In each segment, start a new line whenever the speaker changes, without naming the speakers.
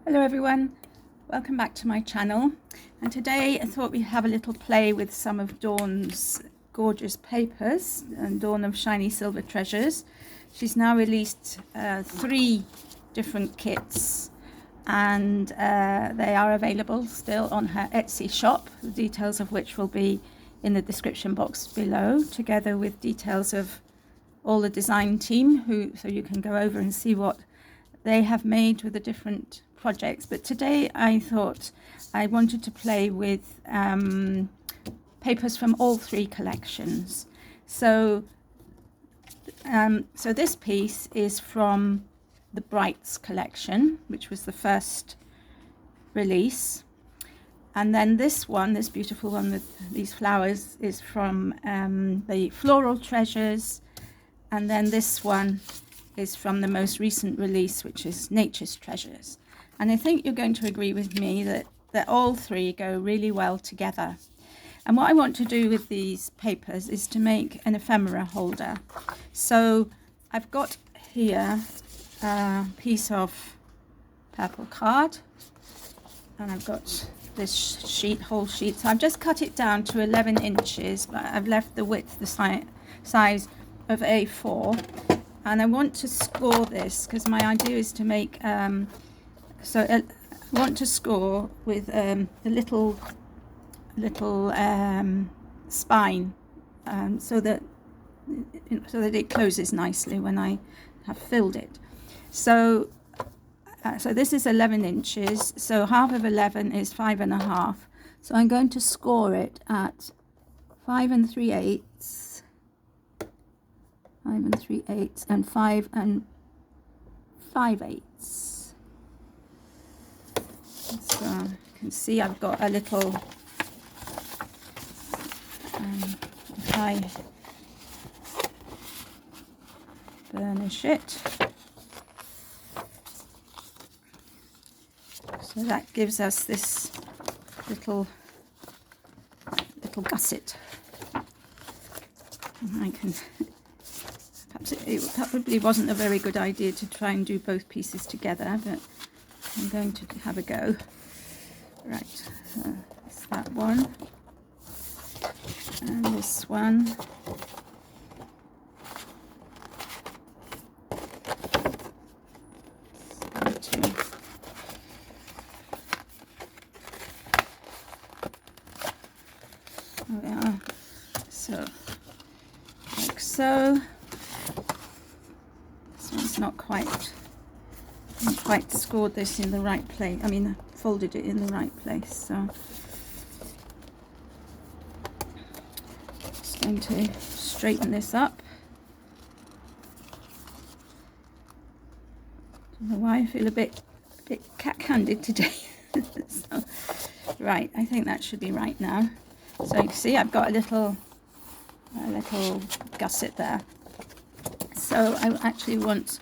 Hello everyone, welcome back to my channel, and today I thought we'd have a little play with some of Dawn's gorgeous papers, and Dawn of ShinySilvertreasures. She's now released 3 different kits, and they are available still on her Etsy shop, the details of which will be in the description box below, together with details of all the design team, so you can go over and see what they have made with the different projects. But today I thought I wanted to play with papers from all 3 collections. So this piece is from the Brights collection, which was the first release, and then this one, this beautiful one with these flowers, is from the Floral Treasures, and then this one is from the most recent release, which is Nature's Treasures. And I think you're going to agree with me that all 3 go really well together. And what I want to do with these papers is to make an ephemera holder. So I've got here a piece of purple card, and I've got this whole sheet. So I've just cut it down to 11 inches, but I've left the width the size of A4. And I want to score this because my idea is to make I want to score with a little spine, so that it closes nicely when I have filled it. So this is 11 inches, so half of 11 is 5.5. So I'm going to score it at 5 3/8 and 5 5/8. So you can see I've got a little, if I burnish it, so that gives us this little gusset. And I can, perhaps it probably wasn't a very good idea to try and do both pieces together, but I'm going to have a go. Right, so it's that one, and this one. There we are. So, like so. This one's not quite scored this in the right place. I mean, folded it in the right place. So just going to straighten this up. Don't know why I feel a bit cat-handed today. So, right, I think that should be right now. So you can see I've got a little gusset there. So I actually want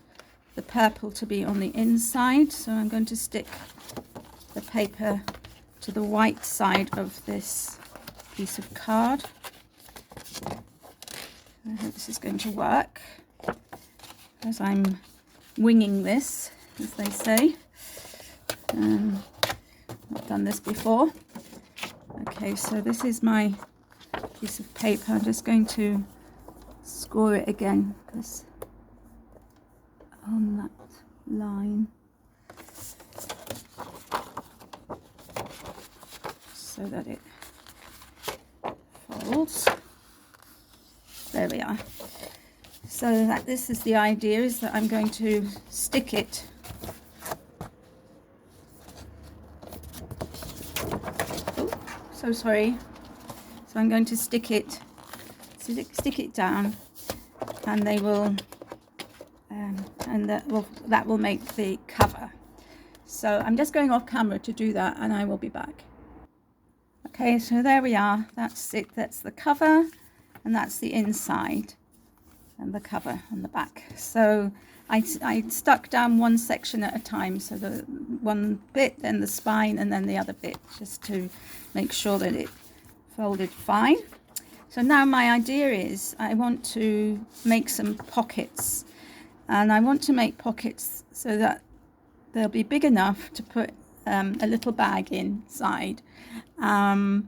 the purple to be on the inside, so I'm going to stick the paper to the white side of this piece of card. I hope this is going to work, as I'm winging this, as they say. I've done this before. Okay, so this is my piece of paper. I'm just going to score it again, because on that line, so that it folds. There we are. So that this is the idea, is that I'm going to stick it so sorry. So I'm going to stick it down, and they will that will make the cover. So I'm just going off camera to do that, and I will be back. Okay, so there we are. That's it. That's the cover, and that's the inside, and the cover on the back. So I stuck down one section at a time, so the one bit, then the spine, and then the other bit, just to make sure that it folded fine. So now my idea is I want to make some pockets, and I want to make pockets so that they'll be big enough to put a little bag inside, to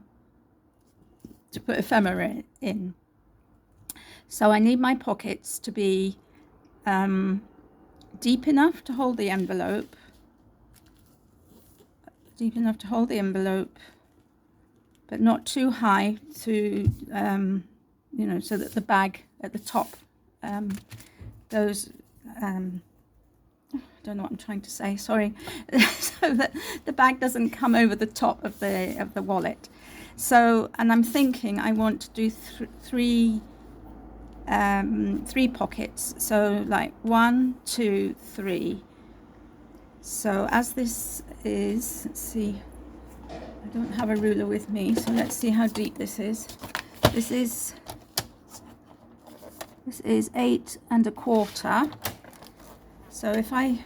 put ephemera in. So I need my pockets to be deep enough to hold the envelope, but not too high to, so that the bag at the top goes, I don't know what I'm trying to say, sorry, so that the bag doesn't come over the top of the wallet. So, and I'm thinking I want to do three pockets, so like 1, 2, 3. So as this is, let's see, I don't have a ruler with me, so let's see how deep this is. This is 8 1/4. So if 8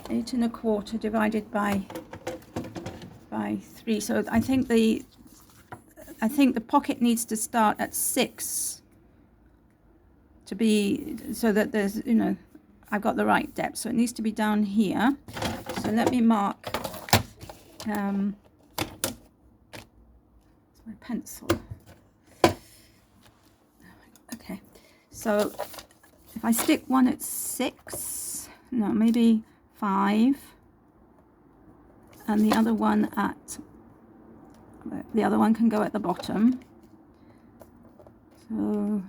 1/4 divided by 3, so I think the pocket needs to start at 6 to be, so that there's, I've got the right depth. So it needs to be down here. So let me mark, it's my pencil. Okay, so if I stick one at 6, no, maybe 5, and the other one can go at the bottom. So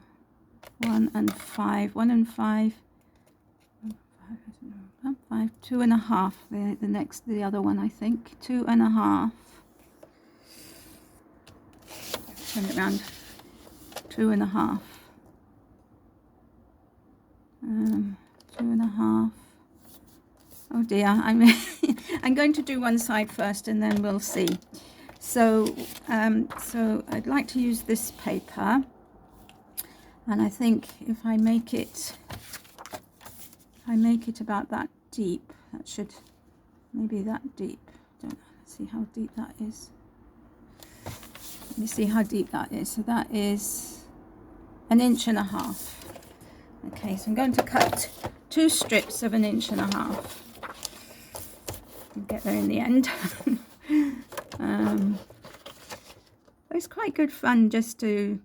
1 and 5, 1 and 5, 5, 2 1/2. The other one, I think 2 1/2. Turn it around. 2 1/2. 2 1/2. Oh dear, I'm going to do one side first, and then we'll see. So I'd like to use this paper, and I think if I make it about that deep, that should, maybe that deep. Don't know. Let's see how deep that is. Let me see how deep that is. So that is 1 1/2 inches. Okay, so I'm going to cut 2 strips of 1 1/2 inches. We'll get there in the end. It's quite good fun just to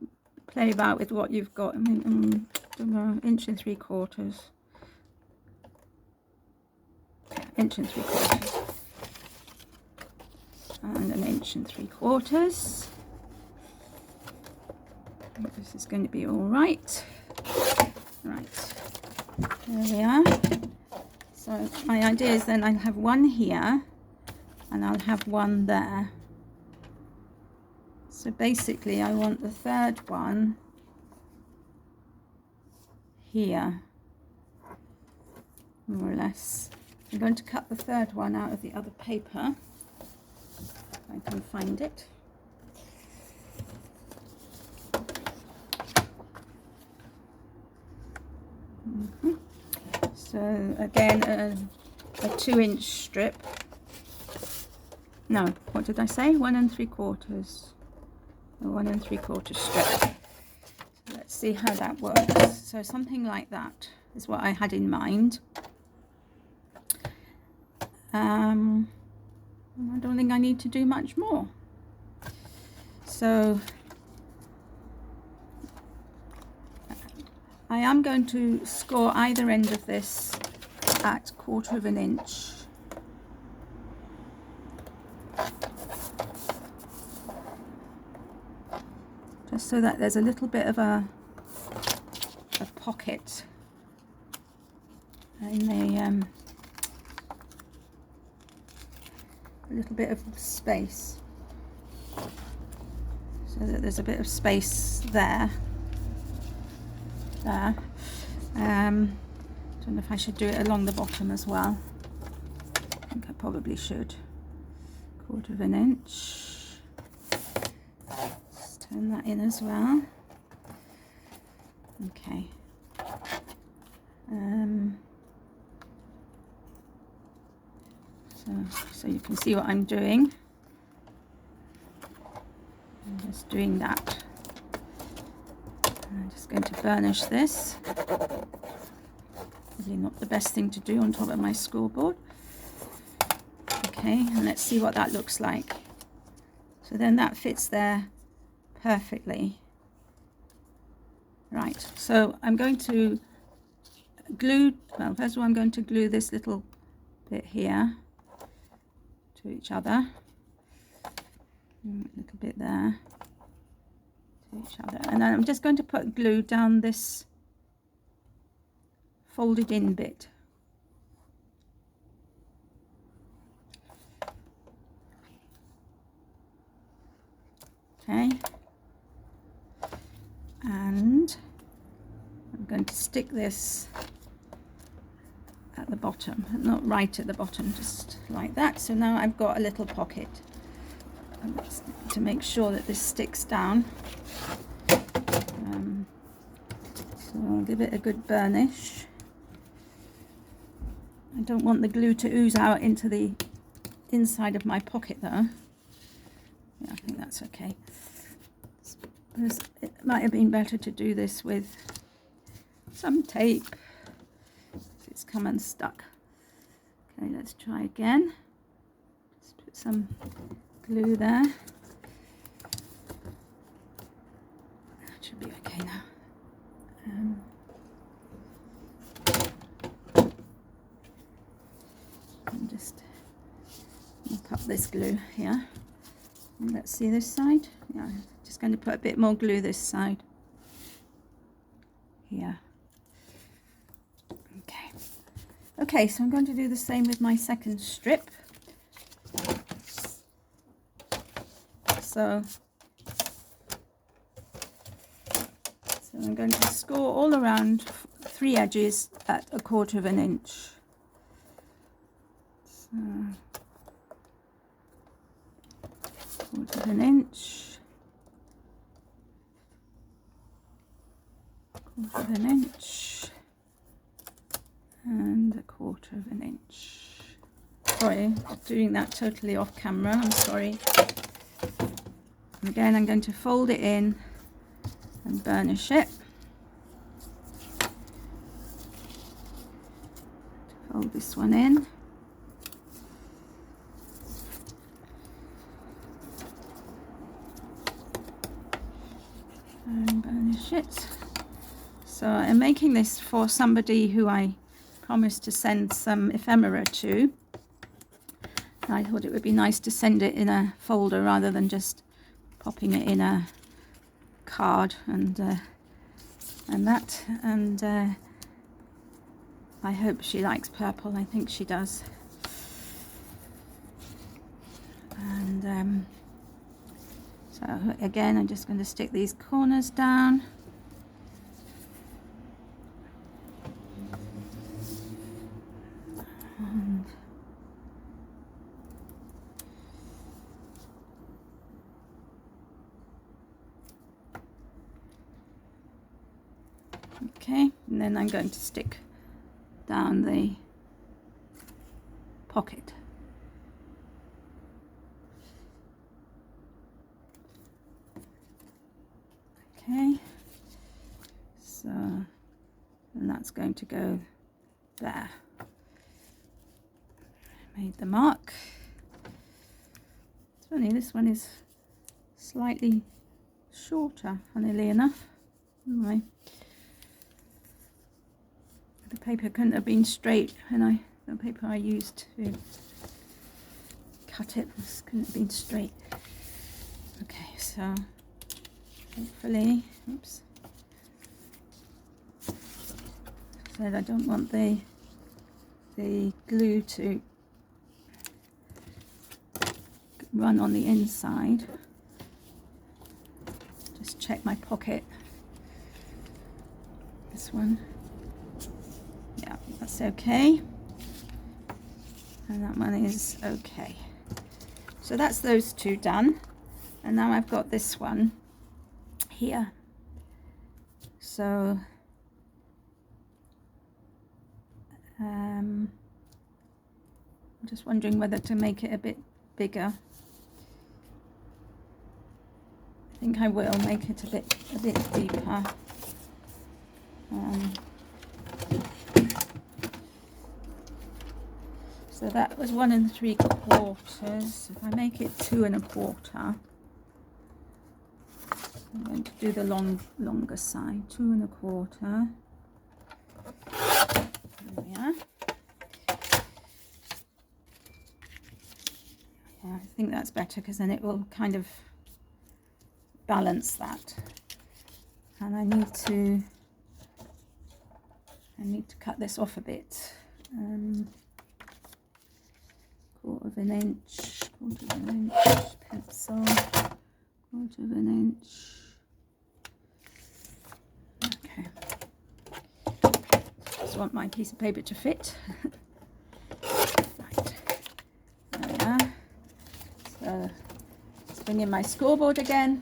play about with what you've got. I mean, I don't know, 1 3/4 inches. 1 3/4 inches. And 1 3/4 inches. I think this is going to be all right. Right, there we are. So my idea is then I'll have one here, and I'll have one there. So basically I want the third one here, more or less. I'm going to cut the third one out of the other paper, if I can find it. So again, a 2-inch strip. No, what did I say? 1 3/4. A 1 3/4 strip. So let's see how that works. So something like that is what I had in mind. I don't think I need to do much more. So I am going to score either end of this at 1/4 inch. Just so that there's a little bit of a pocket in the, a little bit of space. So that there's a bit of space there. Don't know if I should do it along the bottom as well. I think I probably should. 1/4 inch. Let's turn that in as well. Okay. So you can see what I'm doing. I'm just doing that. I'm just going to burnish this. Probably not the best thing to do on top of my scoreboard. Okay, and let's see what that looks like. So then that fits there perfectly. Right, so I'm going to glue, well, first of all I'm going to glue this little bit here to each other. A little bit there to each other. And then I'm just going to put glue down this folded in bit. Okay, and I'm going to stick this at the bottom, not right at the bottom, just like that. So now I've got a little pocket. To make sure that this sticks down. So I'll give it a good burnish. I don't want the glue to ooze out into the inside of my pocket though. Yeah, I think that's okay. It might have been better to do this with some tape. It's come unstuck. Okay, let's try again. Just put some glue there. That should be okay now. And just mop up this glue here. And let's see this side. Yeah, just going to put a bit more glue this side. Here. Okay. Okay, so I'm going to do the same with my second strip. So I'm going to score all around 3 edges at 1/4 inch. So 1/4 inch, 1/4 inch, and 1/4 inch. Sorry, doing that totally off camera, I'm sorry. Again, I'm going to fold it in and burnish it. Fold this one in. And burnish it. So I'm making this for somebody who I promised to send some ephemera to. I thought it would be nice to send it in a folder rather than just popping it in a card and that. And I hope she likes purple. I think she does. And so again, I'm just going to stick these corners down. And okay, and then I'm going to stick down the pocket. Okay, so, and that's going to go there. Made the mark. It's funny, this one is slightly shorter, funnily enough. Anyway, the paper couldn't have been straight, and the paper I used to cut it couldn't have been straight. Okay, so hopefully, oops. Said I don't want the glue to run on the inside. Just check my pocket. This one. Yeah, that's okay. And that one is okay. So that's those two done. And now I've got this one here. So I'm just wondering whether to make it a bit bigger. I think I will make it a bit deeper. So that was 1 3/4. If I make it 2 1/4, I'm going to do the longer side. 2 1/4. There we are. Yeah, I think that's better because then it will kind of balance that. And I need to cut this off a bit. 1/4 inch, 1/4 inch pencil, 1/4 inch. Okay. Just want my piece of paper to fit. Right. There we are. So let's bring in my scoreboard again.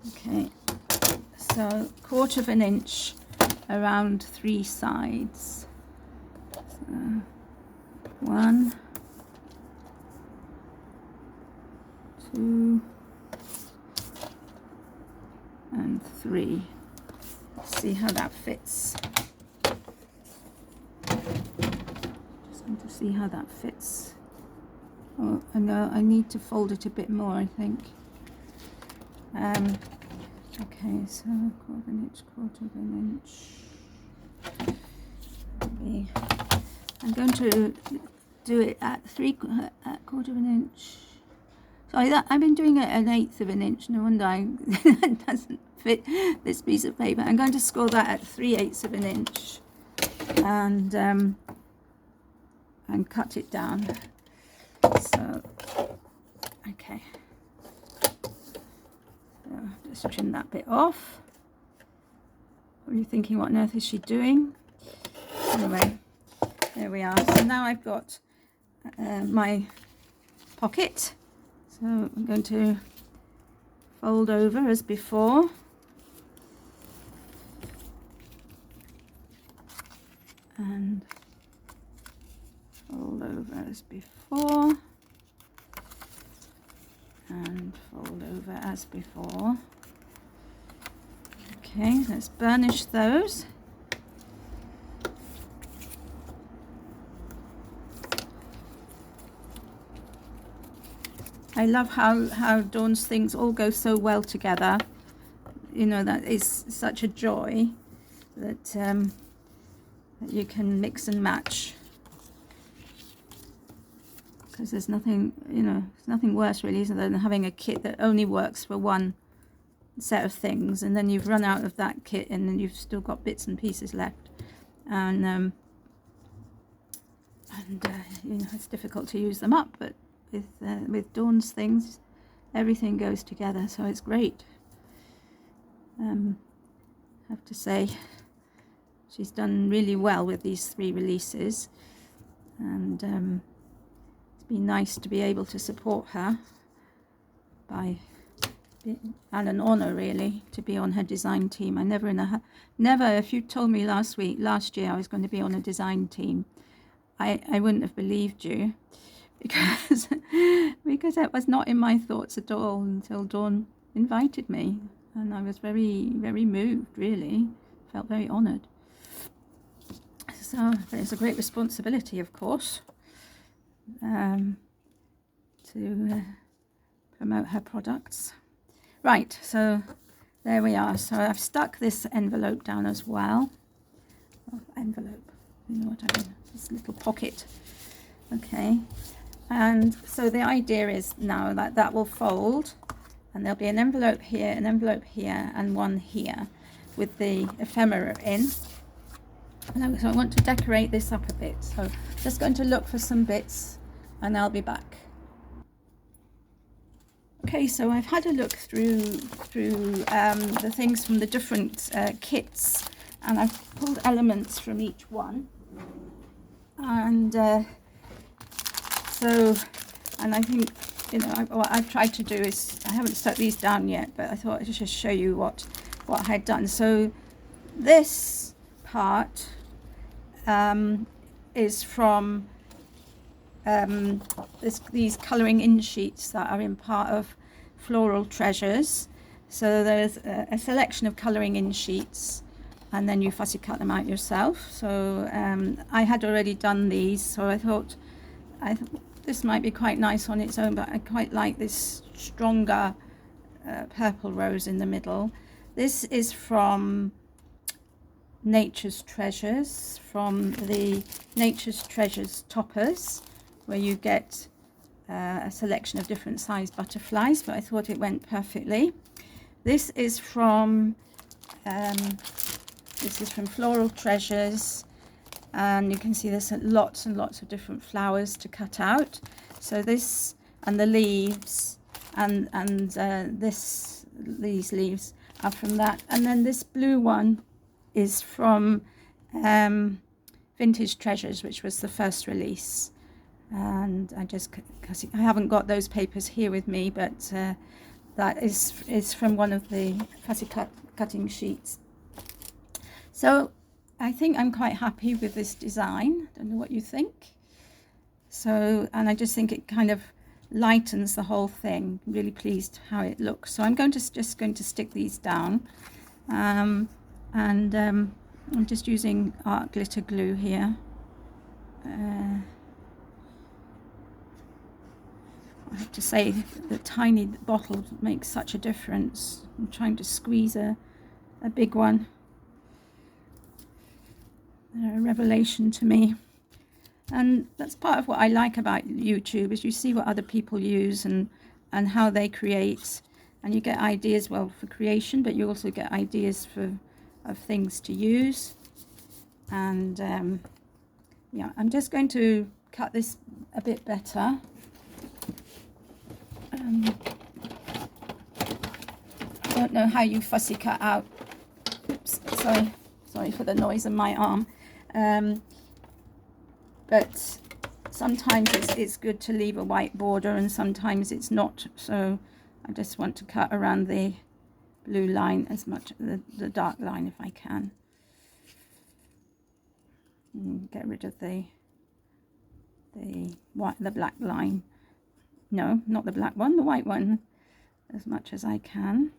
Okay. So 1/4 inch around 3 sides. So 1, 2, and 3. Let's see how that fits. Just going to see how that fits. Oh, I know I need to fold it a bit more, I think. Okay, so 1/4 inch, 1/4 inch. Maybe I'm going to do it at 1/4 inch. Sorry, I've been doing it at 1/8 inch. No wonder it doesn't fit this piece of paper. I'm going to score that at 3/8 inch, and cut it down. So, okay. So just trim that bit off. Probably thinking, what on earth is she doing? Anyway, there we are. So now I've got my pocket. So I'm going to fold over as before. And fold over as before. And fold over as before. Okay, let's burnish those. I love how Dawn's things all go so well together. You know, that is such a joy that, that you can mix and match. Because there's nothing, you know, there's nothing worse really than having a kit that only works for one set of things, and then you've run out of that kit, and then you've still got bits and pieces left, and you know, it's difficult to use them up. But with Dawn's things, everything goes together, so it's great. I have to say, she's done really well with these 3 releases, and it's been nice to be able to support her and an honor really to be on her design team. I never if you told me last year I was going to be on a design team, I wouldn't have believed you, because that was not in my thoughts at all until Dawn invited me, and I was very, very moved, really. Felt very honored. So it's a great responsibility, of course, to promote her products. Right, so there we are. So I've stuck this envelope down as well. Oh, envelope, you know what I mean, this little pocket. Okay, and so the idea is now that that will fold, and there'll be an envelope here, and one here with the ephemera in. So I want to decorate this up a bit, so just going to look for some bits and I'll be back. Okay, so I've had a look through the things from the different kits, and I've pulled elements from each one, and and I think, you know, what I've tried to do is, I haven't stuck these down yet, but I thought I'd just show you what I had done. So this part is from these colouring in sheets that are in part of Floral Treasures. So there's a selection of colouring in sheets, and then you fussy cut them out yourself. So I had already done these, so I thought this might be quite nice on its own, but I quite like this stronger purple rose in the middle. This is from Nature's Treasures, from the Nature's Treasures toppers, where you get a selection of different sized butterflies, but I thought it went perfectly. This is from Floral Treasures, and you can see there's lots and lots of different flowers to cut out. So this and the leaves and these leaves are from that, and then this blue one is from Vintage Treasures, which was the first release. And because I haven't got those papers here with me, but that is from one of the fussy cutting sheets. So I think I'm quite happy with this design. I don't know what you think. So, and I just think it kind of lightens the whole thing. I'm really pleased how it looks. So I'm just going to stick these down. I'm just using art glitter glue here. I have to say the tiny bottle makes such a difference. I'm trying to squeeze a big one. A revelation to me. And that's part of what I like about YouTube, is you see what other people use and how they create, and you get ideas, well, for creation, but you also get ideas of things to use. And yeah, I'm just going to cut this a bit better. I don't know how you fussy cut out. Oops, sorry for the noise in my arm. But sometimes it's good to leave a white border, and sometimes it's not. So I just want to cut around the blue line as much, the dark line if I can. And get rid of the black line. No, not the black one, the white one, as much as I can.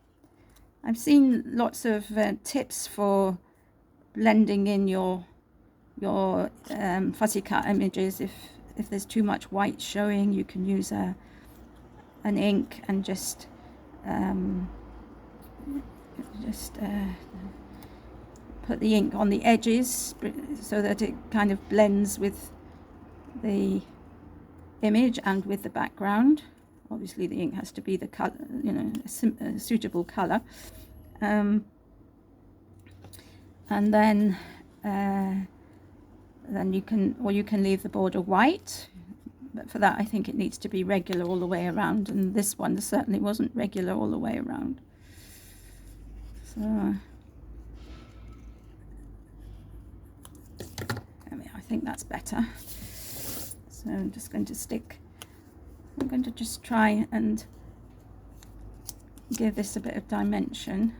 I've seen lots of tips for blending in your fussy cut images. If there's too much white showing, you can use an ink and just put the ink on the edges so that it kind of blends with the image and with the background. Obviously the ink has to be the color, you know, a suitable color. And then you can leave the border white, but for that I think it needs to be regular all the way around, and this one certainly wasn't regular all the way around. So I think that's better. So I'm just going to just try and give this a bit of dimension.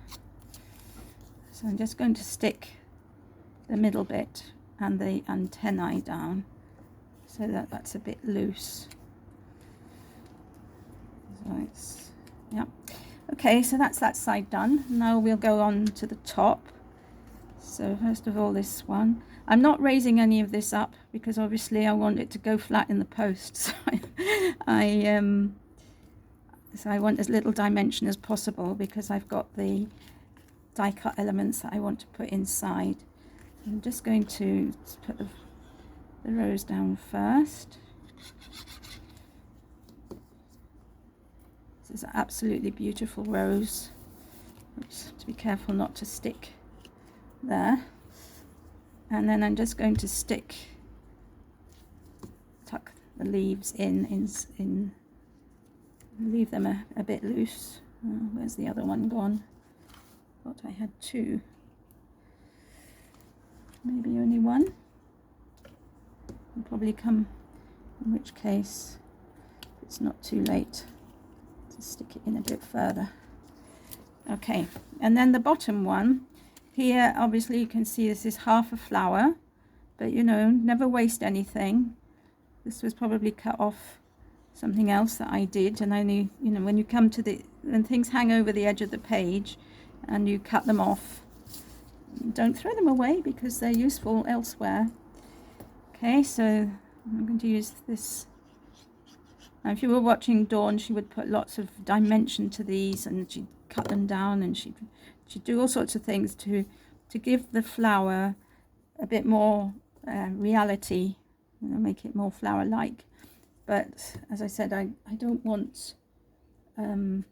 So I'm just going to stick the middle bit and the antennae down so that that's a bit loose. So it's, yeah. Okay, so that's that side done. Now we'll go on to the top. So first of all, this one. I'm not raising any of this up because obviously I want it to go flat in the post. So I want as little dimension as possible because I've got the die cut elements that I want to put inside. I'm just going to put the rose down first. This is an absolutely beautiful rose. Just have to be careful not to stick there. And then I'm just going to tuck the leaves in, leave them a bit loose. Where's the other one gone? Thought I had two. Maybe only one. Will probably come, in which case it's not too late to stick it in a bit further. Okay, and then the bottom one. Here, obviously, you can see this is half a flower, but you know, never waste anything. This was probably cut off something else that I did, and only, you know, when you come to when things hang over the edge of the page and you cut them off, don't throw them away because they're useful elsewhere. Okay, so I'm going to use this. Now, if you were watching Dawn, she would put lots of dimension to these, and she'd cut them down, and she'd do all sorts of things to give the flower a bit more reality, make it more flower-like. But as I said, I don't want what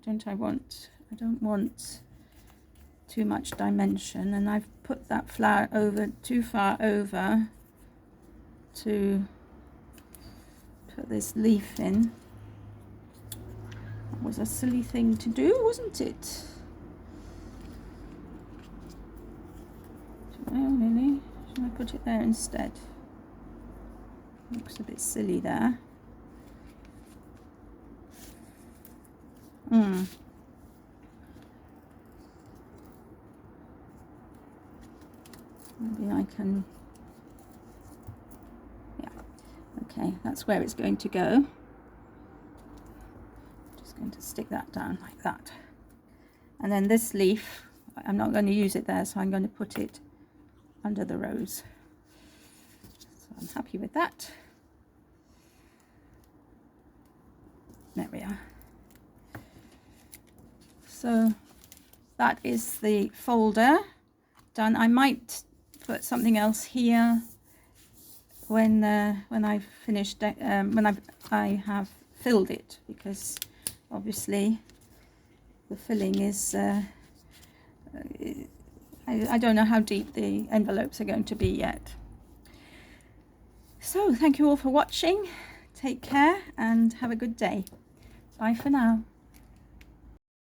don't I want? I don't want too much dimension, and I've put that flower over too far over to put this leaf in. That was a silly thing to do, wasn't it? Should I put it there instead? Looks a bit silly there. Maybe I can, yeah, okay, that's where it's going to go. Just going to stick that down like that. And then this leaf, I'm not going to use it there, so I'm going to put it under the rose. So I'm happy with that. There we are. So that is the folder done. I might put something else here when I've finished, when I have filled it, because obviously the filling is I don't know how deep the envelopes are going to be yet. So thank you all for watching. Take care and have a good day. Bye for now.